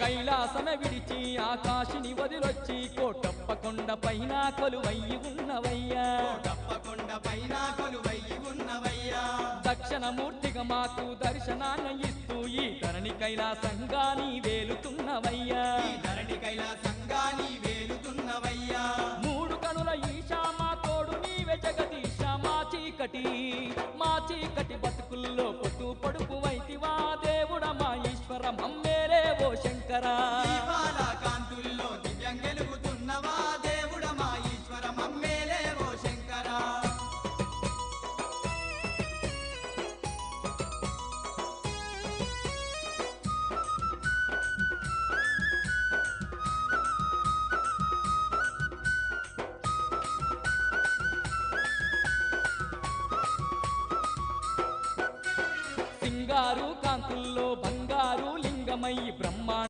కైలాసమే విడిచి ఆకాశిని వదిలొచ్చి కోటప్ప కొండ పైన కొలువయ్యి ఉన్నవయ్యా కోటప్పకొండ పైన కొలువయ్యి ఉన్నవయ్యా దక్షిణమూర్తిగా మాకు దర్శనాన్ని ఇస్తూ ఈ ధరణి కైలాసంగా నీ వేలుతున్నవయ్యా ఈ ధరణి కైలాసంగా నీ వేలుతున్నవయ్యా మూడు కనుల ఈశా మా తోడు నీవే జగదీశ మా చీకటి బతుకుల్లో పొత్తు పొడుపు వైతివా దేవుడ మా ఈశ్వర మమ్మేరే ఓ శంకరా దీపాల కాంతుల్లో దివ్యం గెలుగుతున్నవా దేవుడ మా ఈశ్వర మమ్మేలే ఓ శంకరా సింగారు